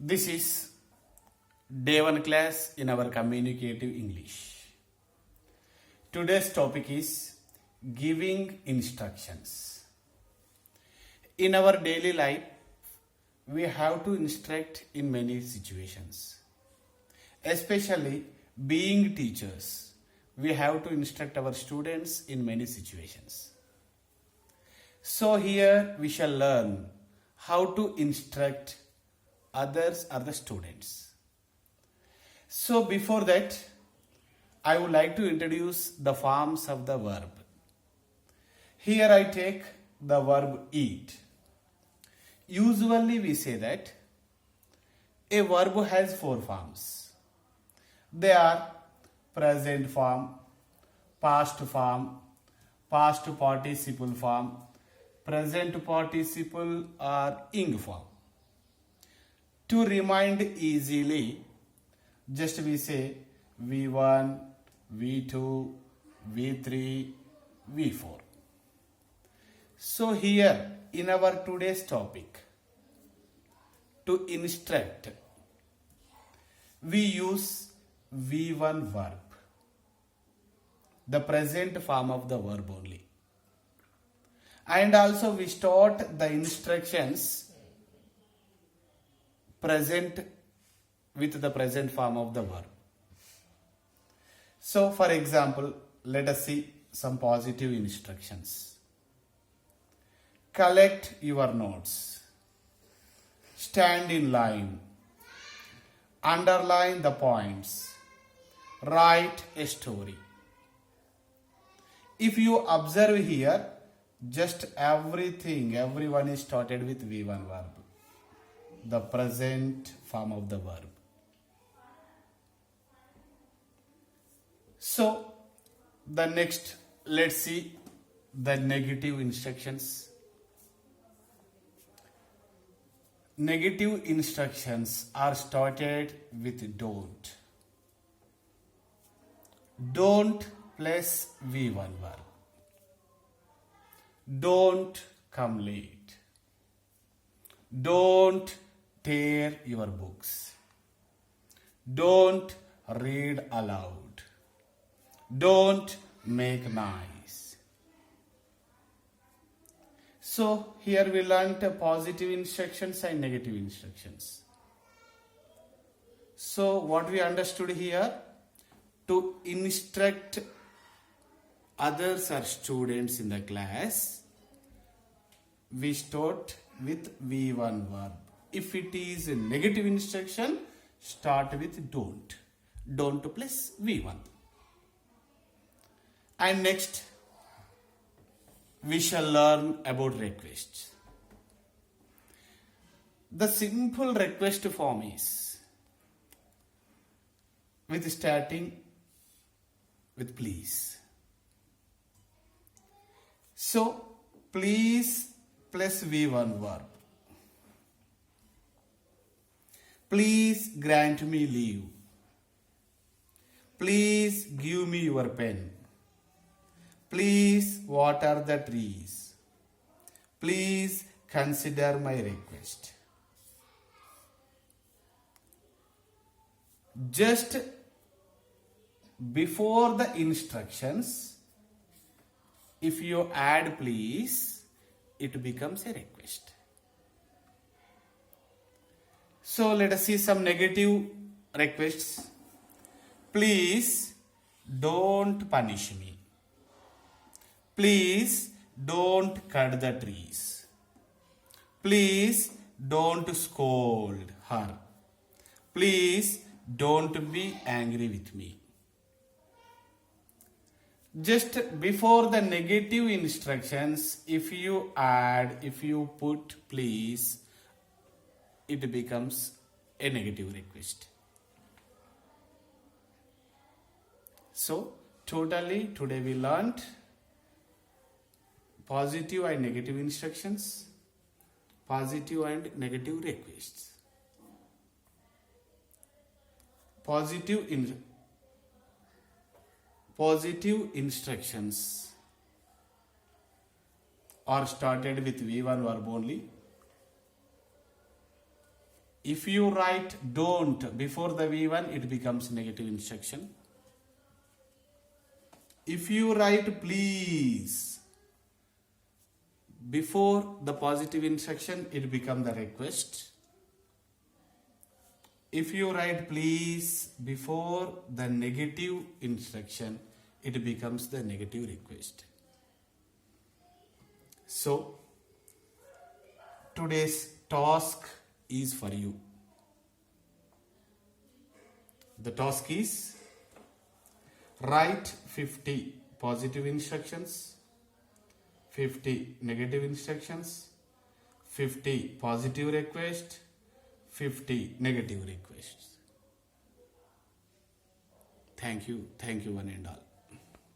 This is day 1 class in our communicative English. Today's topic is giving instructions. In our daily life, we have to instruct in many situations. Especially being teachers, we have to instruct our students in many situations. So here we shall learn how to instruct others or the students. So before that, I would like to introduce the forms of the verb. Here I take the verb eat. Usually we say that a verb has 4 forms. They are present form, past form, past participle form, present participle or ing form. To remind easily, just we say V1, V2, V3, V4. So here in our today's topic, to instruct, we use V1 verb, the present form of the verb only. And also we start the instructions present with the present form of the verb. So for example, let us see some positive instructions. Collect your notes. Stand in line. Underline the points. Write a story. If you observe here, just everyone is started with V1 verb, the present form of the verb. So the next, let's see the negative instructions. Negative instructions are started with don't. Don't plus V1 verb. Don't come late. Don't tear your books. Don't read aloud. Don't make noise. So here we learnt positive instructions and negative instructions. So what we understood here, to instruct others or students in the class, we start with V1 verb. If it is a negative instruction, start with don't. Don't plus V1. And next, we shall learn about requests. The simple request form is with starting with please. So, please plus V1 verb. Please grant me leave. Please give me your pen. Please water the trees. Please consider my request. Just before the instructions, if you add please, it becomes a request. So let us see some negative requests. Please don't punish me. Please don't cut the trees. Please don't scold her. Please don't be angry with me. Just before the negative instructions, if you put please, it becomes a negative request. So, today we learned positive and negative instructions, positive and negative requests. Positive instructions are started with V1 verb only. If you write don't before the V1, it becomes negative instruction. If you write please before the positive instruction, it becomes the request. If you write please before the negative instruction, it becomes the negative request. So, today's task is for you. The task is write 50 positive instructions, 50 negative instructions, 50 positive requests, 50 negative requests. Thank you one and all.